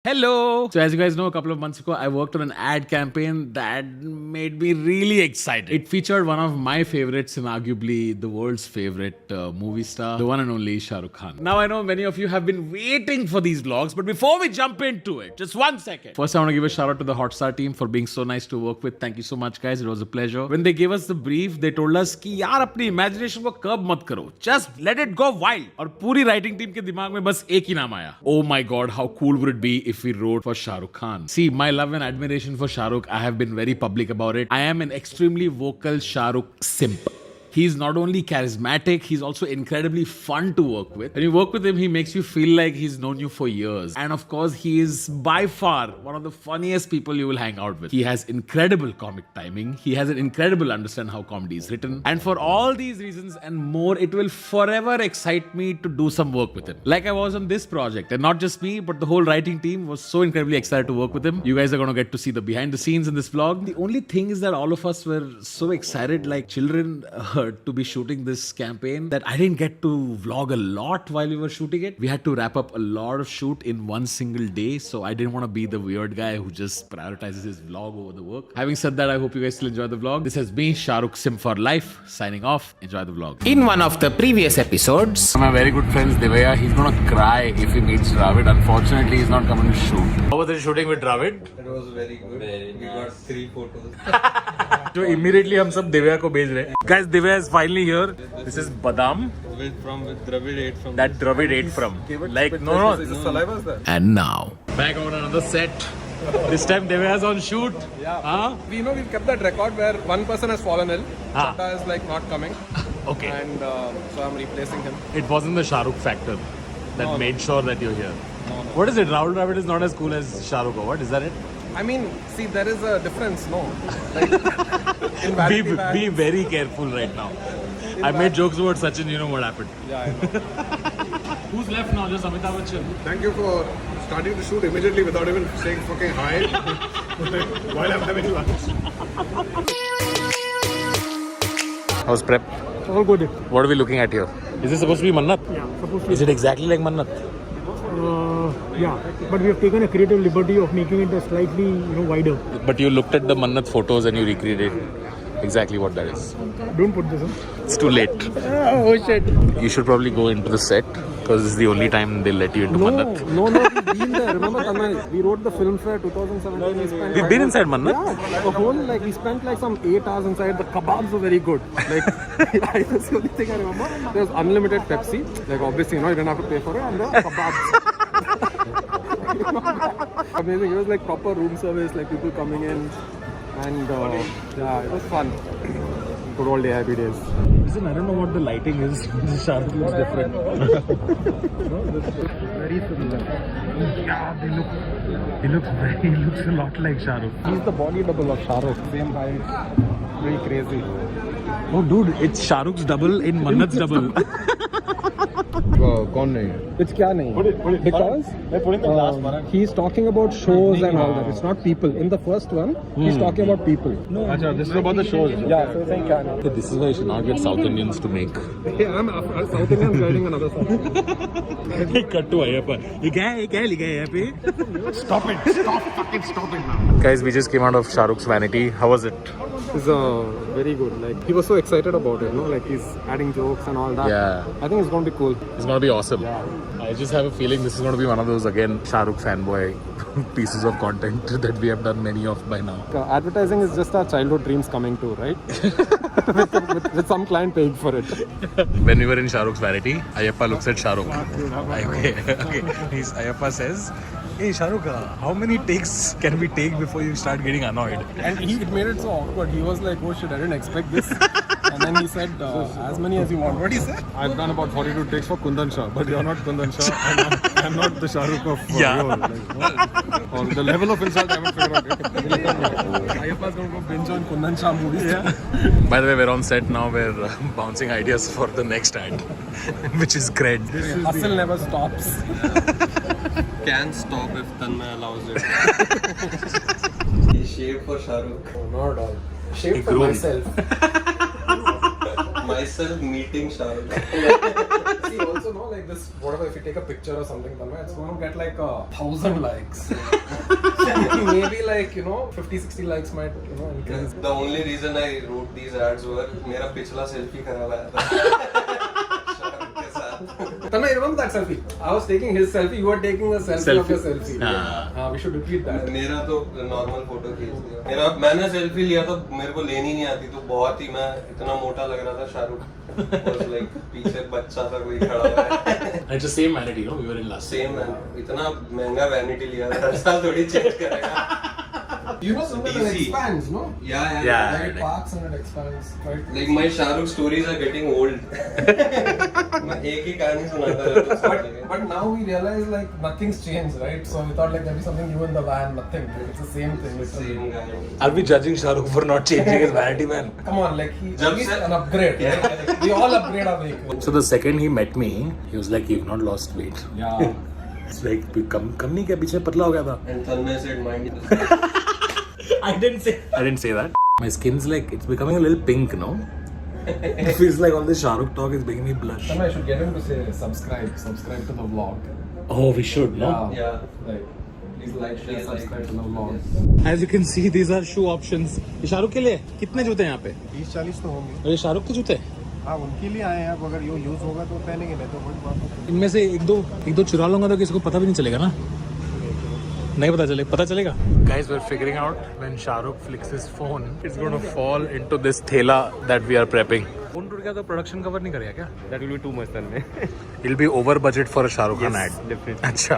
Hello! So as you guys know, a couple of months ago, I worked on an ad campaign that made me really excited. It featured one of my favorites and arguably the world's favorite movie star, the one and only Shah Rukh Khan. Now I know many of you have been waiting for these vlogs, but before we jump into it, just 1 second. First, I want to give a shout out to the Hotstar team for being so nice to work with. Thank you so much, guys. It was a pleasure. When they gave us the brief, they told us कि यार अपनी imagination को curb मत करो. Just let it go wild. और पूरी writing team के दिमाग में बस एक ही नाम आया. Oh my God, how cool would it be if we wrote for Shah Rukh Khan? See, my love and admiration for Shah Rukh, I have been very public about it. I am an extremely vocal Shah Rukh simp. He's not only charismatic, he's also incredibly fun to work with. When you work with him, he makes you feel like he's known you for years. And of course, he is by far one of the funniest people you will hang out with. He has incredible comic timing. He has an incredible understand how comedy is written. And for all these reasons and more, it will forever excite me to do some work with him. Like I was on this project. And not just me, but the whole writing team was so incredibly excited to work with him. You guys are going to get to see the behind the scenes in this vlog. The only thing is that all of us were so excited like children to be shooting this campaign that I didn't get to vlog a lot while we were shooting it. We had to wrap up a lot of shoot in one single day, so I didn't want to be the weird guy who just prioritizes his vlog over the work. Having said that, I hope you guys still enjoy the vlog. This has me, Shah Rukh Sim for life, signing off. Enjoy the vlog. In one of the previous episodes, My very good friend Divya, he's gonna cry if he meets Dravid. Unfortunately, he's not coming to shoot. How was it shooting with Dravid? It was very good. We got 3 photos. So immediately हम सब दिव्या को भेज रहे हैं. Guys, Divya is finally here. This is Badam with Dravid ate from. that Dravid ate from. Like no. Is this saliva there? And now back on another set. This time Divya is on shoot. Yeah. Huh? We've kept that record where one person has fallen ill. Ah. Chata is like not coming. Okay. And so I'm replacing him. It wasn't the Shah Rukh factor that No. made sure that you're here. No. What is it? Rahul Dravid is not as cool as Shah Rukh. Or what is that? It? I mean, see, there is a difference, no? Like, in Vanity Fair- Be very careful right now. I made jokes about Sachin. You know what happened. Yeah, I know. Who's left now? Just Amitabh Bachchan. Thank you for starting to shoot immediately without even saying fucking hi while I'm having lunch. How's prep? All good. What are we looking at here? Is this supposed to be Mannat? Yeah, supposed to. Is it exactly like Mannat? Yeah, but we have taken a creative liberty of making it a slightly, wider. But you looked at the Mannat photos and you recreated exactly what that is. Don't put this in. It's too late. Oh shit! You should probably go into the set because this is the only time they'll let you into Mannat. No, we've been there. Remember, Tanmay? We wrote the film fair 2017. We spent We've been inside Mannat? Yeah, the whole, we spent some 8 hours inside. The kebabs were very good. That's the only thing I remember. There was unlimited Pepsi. Obviously, you didn't have to pay for it. And the kebabs. Amazing. It was proper room service, people coming in. And yeah, it was fun. Good old day, happy days. Listen, I don't know what the lighting is. Shah Rukh looks different. Very similar. Yeah, he looks a lot like Shah Rukh. He's the body double of Shah Rukh. Same height. Very crazy. Oh dude, it's Shah Rukh's double in Mannat's double. कौन नहीं It's kya nahi? Because he's talking about shows and all that. It's not people. In the first one, he's talking about people. अच्छा this is about the shows. Yeah, so he's saying kya nahi? This is why you should not get South Indians to make. Yeah, I'm South Indian writing another song. Cut to Ayappa. ये क्या लिखा है यहाँ पे? Stop it! Stop fucking stop it now. Guys, we just came out of Shah Rukh's Vanity. How was it? It's very good. He was so excited about it, he's adding jokes and all that. Yeah. I think it's going to be cool. It's gonna be awesome. I just have a feeling this is gonna be one of those again Shah Rukh fanboy pieces of content that we have done many of by now. Advertising is just our childhood dreams coming true, right? with some client paying for it. When we were in Shah Rukh's Vanity, Ayappa looks at Shah Rukh. Okay. Ayappa says, "Hey Shah Rukh, how many takes can we take before you start getting annoyed?" And it made it so awkward. He was like, "Oh shit, I didn't expect this." And then he said, "As many as you want." What did he say? I've done about 42 takes for Kundan Shah, but you're not Kundan Shah. I'm not the Shah Rukh of Yeah. or the level of insult I haven't figured out yet. Ayappa's going to go binge on Kundan Shah movies. By the way, we're on set now. We're bouncing ideas for the next ad, which is cred. Hustle never stops. Can stop if Tanmay allows it. He shaved for Shah Rukh. Not at all. Shaved for groomed. myself. Myself meeting Shah Rukh. See, also also know like this, whatever, if you take a picture or something, it's going to get like 1,000 likes. Maybe like, 50-60 likes might, increase. The only reason I wrote these ads were मेरा पिछला selfie खराब आया था शाहरुख के साथ. Tanmay, remember that selfie? I was taking his selfie, you were taking a selfie of your selfie. हाँ. We should repeat that. मेरा तो नॉर्मल फोटो खींच दिया. मैंने सेल्फी लिया तो मेरे को लेनी नहीं आती, तो बहुत ही मैं इतना मोटा लग रहा था. शाहरुख लाइक पीछे बच्चा सा कोई खड़ा हुआ है. It's the same vanity, we were in last. Same है. इतना महंगा वैनिटी लिया था, हर साल थोड़ी चेंज करेगा. You know, sometimes it DC. expands, no? Yeah. Like it parks and it expands, right? Like my Shahrukh stories are getting old. मैं एक ही कहानी सुनाता रहता हूँ. But now we realize like nothing's changed, right? So we thought like there'd be something new in the van, nothing. It's the same thing. Literally. Same guy. Are we judging Shahrukh for not changing his vanity, man? Come on, like he Jab needs se- an upgrade. Right? We all upgrade our vehicle. So the second he met me, he was like, "You've not lost weight." Yeah. It's like कम नहीं क्या, पीछे पतला हो गया था. And Tanmay said, mind. I didn't say that. My skin's like, it's becoming a little pink, no? It feels like all this Shahrukh talk is making me blush. I should get him to say subscribe to the vlog. Oh, we should, no? Yeah. Like, please like, share, subscribe to the vlog. As you can see, these are shoe options. ये शाहरुख के लिए कितने जूते हैं यहाँ पे? 30-40 तो होंगे. और ये शाहरुख के जूते? हाँ, उनके लिए आए हैं. अब अगर ये यूज होगा तो पहनेंगे, नहीं तो कोई बात नहीं. इनमें से एक दो चुरा लूंगा तो किसी को पता भी नहीं चलेगा ना. नहीं पता चलेगा. Guys, we're figuring out when Shahrukh flicks his phone, it's going to fall into this thela that we are prepping. Phone टूट गया तो प्रोडक्शन कवर नहीं करेगा क्या? That will be too much Tanmay. It'll be over budget for a Shahrukh Khan ad. Definitely. अच्छा.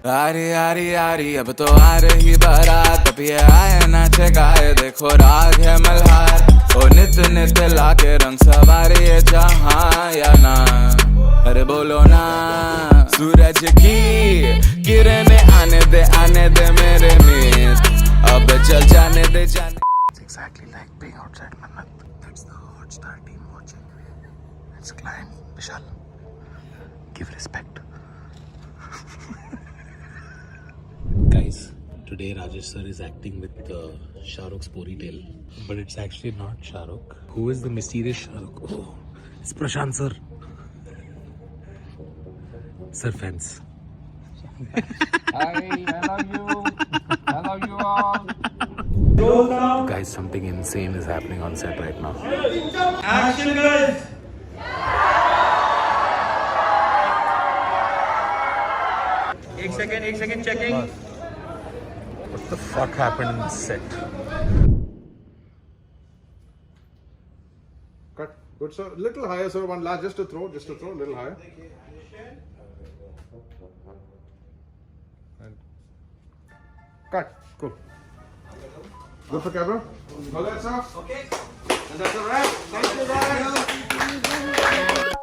आरी आरी आरी अब तो आ रही बारात, अब ये आए नाचे गाए देखो राग है मल्हार. ओ नित नित लाके रंग सवारी है जहाँ या ना. अरे बोलो ना. सूरज की किरणें आने दे मेरे मीत, अब चल जाने दे. It's exactly like being outside Mannat. That's the Hotstar team watching. It's client Vishal. Give respect. Guys, today Rajesh sir is acting with Shahrukh's ponytail, but it's actually not Shahrukh. Who is the mysterious Shahrukh? Oh, it's Prashant sir. Sir fans. Hi, I love you all. Guys, something insane is happening on set right now. एक second checking. What the fuck happened in set? Cut. Good, sir. Little higher, sir. One last, just to throw, a little higher. And cut. Cool. Good for camera. All that, sir. Okay. And that's a wrap. Thank you, guys.